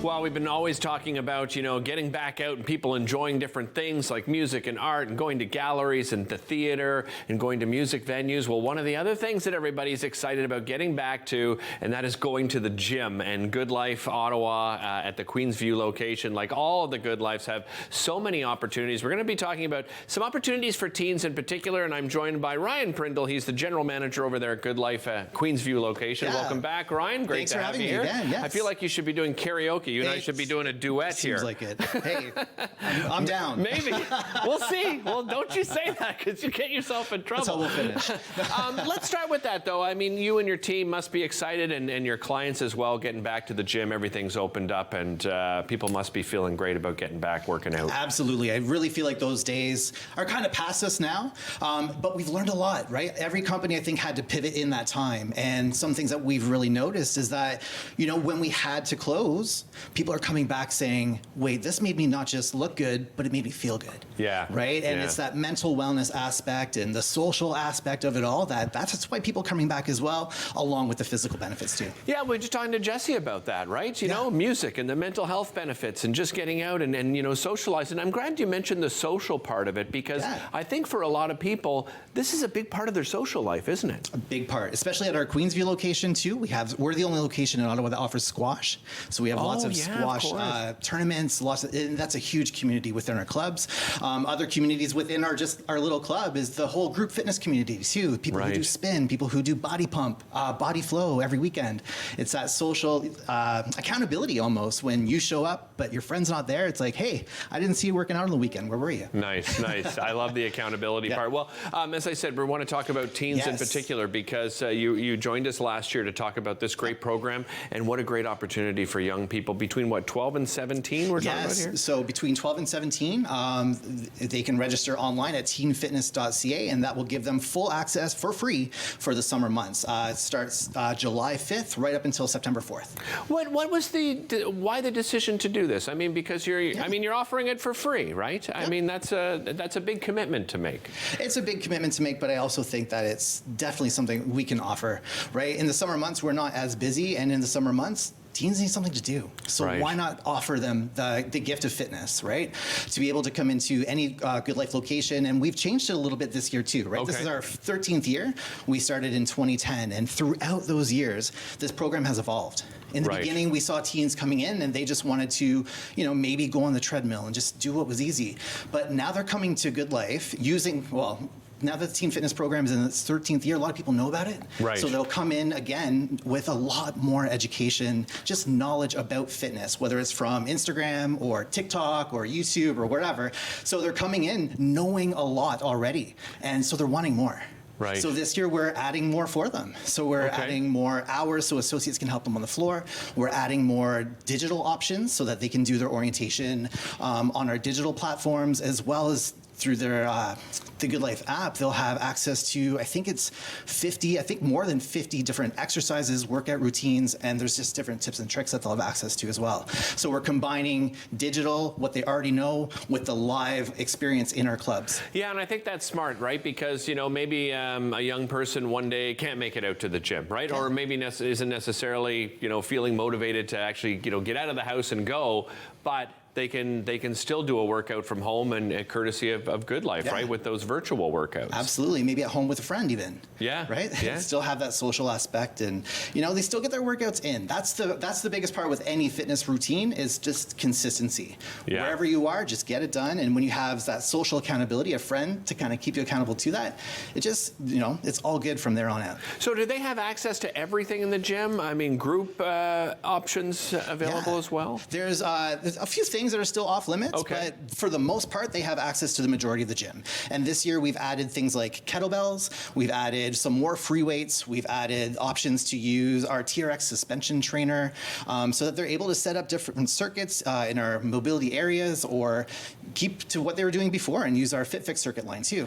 Well, we've been always talking about, getting back out and people enjoying different things like music and art and going to galleries and the theater and going to music venues. Well, one of the other things that everybody's excited about getting back to, and that is going to the gym. And GoodLife Ottawa at the Queensview location, like all of the GoodLifes, have so many opportunities. We're going to be talking about some opportunities for teens in particular, and I'm joined by Ryan Prindle. He's the general manager over there at GoodLife at Queensview location. Yeah. Welcome back, Ryan. Great Thanks to for have having you here. Me again. Yes. I feel like you should be doing karaoke. You and I should be doing a duet here. Seems like it. Hey, I'm down. Maybe. We'll see. Well, don't you say that, because you get yourself in trouble. That's how we'll finish. Let's start with that, though. I mean, you and your team must be excited, and your clients as well, getting back to the gym. Everything's opened up, and people must be feeling great about getting back working out. Absolutely. I really feel like those days are kind of past us now, but we've learned a lot, right? Every company, I think, had to pivot in that time. And some things that we've really noticed is that, when we had to close, people are coming back saying, wait, this made me not just look good, but it made me feel good. Yeah. Right? And it's that mental wellness aspect and the social aspect of it all, that's why people are coming back as well, along with the physical benefits too. Yeah, we're just talking to Jesse about that, right? You know, music and the mental health benefits and just getting out and socializing. I'm glad you mentioned the social part of it, because I think for a lot of people, this is a big part of their social life, isn't it? A big part, especially at our Queensview location too. We're the only location in Ottawa that offers squash. So we have lots of squash tournaments, and that's a huge community within our clubs. Other communities within our little club is the whole group fitness community too. People who do spin, people who do body pump, body flow every weekend. It's that social accountability almost. When you show up, but your friend's not there, it's like, hey, I didn't see you working out on the weekend. Where were you? Nice. I love the accountability part. Well, as I said, we want to talk about teens in particular, because you joined us last year to talk about this great program, and what a great opportunity for young people between 12 and 17 we're talking about here? So between 12 and 17, they can register online at teenfitness.ca, and that will give them full access for free for the summer months. It starts July 5th right up until September 4th. What was why the decision to do this? I mean, because you're offering it for free, right? I mean, that's a big commitment to make. It's a big commitment to make, but I also think that it's definitely something we can offer, right? In the summer months, we're not as busy, and in the summer months, teens need something to do. So why not offer them the gift of fitness, right? To be able to come into any GoodLife location. And we've changed it a little bit this year too, right? This is our 13th year. We started in 2010. And throughout those years, this program has evolved. In the beginning, we saw teens coming in and they just wanted to, maybe go on the treadmill and just do what was easy. But now they're coming to GoodLife using, now that the Teen Fitness program is in its 13th year, a lot of people know about it. Right. So they'll come in again with a lot more education, just knowledge about fitness, whether it's from Instagram or TikTok or YouTube or wherever. So they're coming in knowing a lot already. And so they're wanting more. Right. So this year we're adding more for them. So we're adding more hours so associates can help them on the floor. We're adding more digital options so that they can do their orientation on our digital platforms, as well as through their the GoodLife app. They'll have access to, I think more than 50 different exercises, workout routines, and there's just different tips and tricks that they'll have access to as well. So we're combining digital, what they already know, with the live experience in our clubs. Yeah, and I think that's smart, right? Because, maybe a young person one day can't make it out to the gym, right? Or maybe isn't necessarily, feeling motivated to actually, get out of the house and go, but they can still do a workout from home, and courtesy of GoodLife, right? With those virtual workouts. Absolutely. Maybe at home with a friend even. Yeah. Right? Yeah. Still have that social aspect, and they still get their workouts in. That's the biggest part with any fitness routine, is just consistency. Yeah. Wherever you are, just get it done. And when you have that social accountability, a friend to kind of keep you accountable to that, it just, it's all good from there on out. So do they have access to everything in the gym? I mean, group options available as well? There's a few things that are still off limits, but for the most part, they have access to the majority of the gym. And this year, we've added things like kettlebells. We've added some more free weights. We've added options to use our TRX suspension trainer, so that they're able to set up different circuits in our mobility areas, or keep to what they were doing before and use our FitFix circuit line too.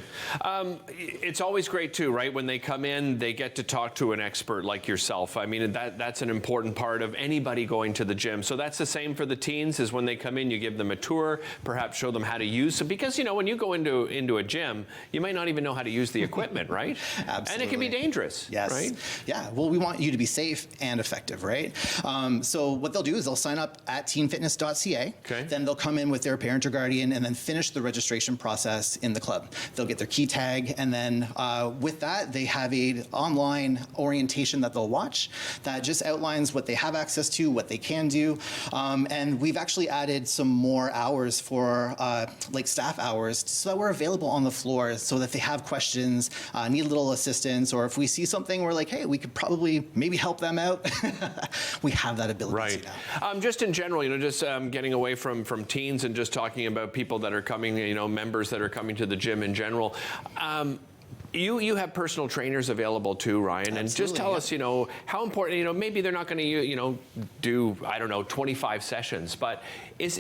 It's always great too, right? When they come in, they get to talk to an expert like yourself. I mean, that's an important part of anybody going to the gym. So that's the same for the teens, is when they come in, in, you give them a tour, perhaps show them how to use it. Because, you know, when you go into a gym, you might not even know how to use the equipment, right? Absolutely. And it can be dangerous, yes. right? Yeah, well, we want you to be safe and effective, right? So what they'll do is they'll sign up at teenfitness.ca. Okay. Then they'll come in with their parent or guardian and then finish the registration process in the club. They'll get their key tag, and then with that, they have a online orientation that they'll watch that just outlines what they have access to, what they can do. And we've actually added some more hours for like staff hours so that we're available on the floor so that if they have questions, need a little assistance, or if we see something we're like, hey, we could probably maybe help them out. We have that ability right. now. Just in general, you know, just getting away from teens and just talking about people that are coming, you know, members that are coming to the gym in general. You have personal trainers available too, Ryan, and just tell us, you know, how important, you know, maybe they're not going to, you know, do, I don't know, 25 sessions, but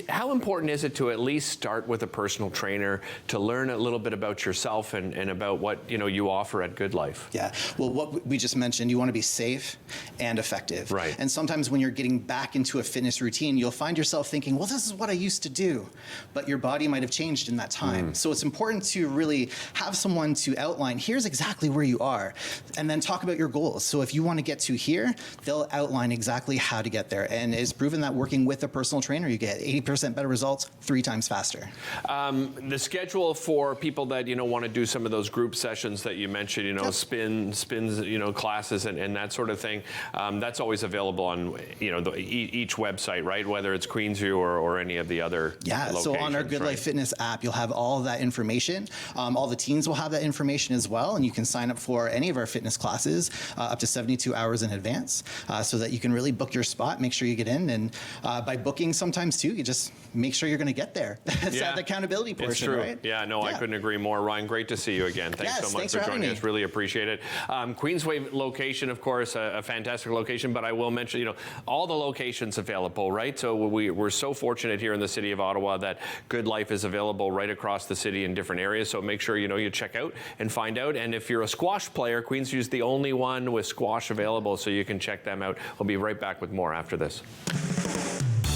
how important is it to at least start with a personal trainer to learn a little bit about yourself and about what, you know, you offer at GoodLife? Yeah, well, what we just mentioned, you want to be safe and effective. Right. And sometimes when you're getting back into a fitness routine, you'll find yourself thinking, well, this is what I used to do, but your body might have changed in that time. So it's important to really have someone to outline, here's exactly where you are, and then talk about your goals. So if you want to get to here, they'll outline exactly how to get there. And it's proven that working with a personal trainer, you get 80% better results 3 times faster. The schedule for people that, you know, want to do some of those group sessions that you mentioned, you know, spins, you know, classes and that sort of thing, that's always available on, you know, each website, right? Whether it's Queensview or any of the other locations. So on our GoodLife right? Fitness app, you'll have all of that information. All the teens will have that information as well, and you can sign up for any of our fitness classes up to 72 hours in advance so that you can really book your spot, make sure you get in, and by booking sometimes too, you just make sure you're going to get there. That's that accountability portion, it's true. right? Yeah, no, I couldn't agree more. Ryan, great to see you again. Thanks so much for joining us. Really appreciate it. Queensway location, of course, a fantastic location, but I will mention, you know, all the locations available, right? So we're so fortunate here in the city of Ottawa that GoodLife is available right across the city in different areas. So make sure, you know, you check out and find out. And if you're a squash player, Queensview is the only one with squash available, so you can check them out. We'll be right back with more after this.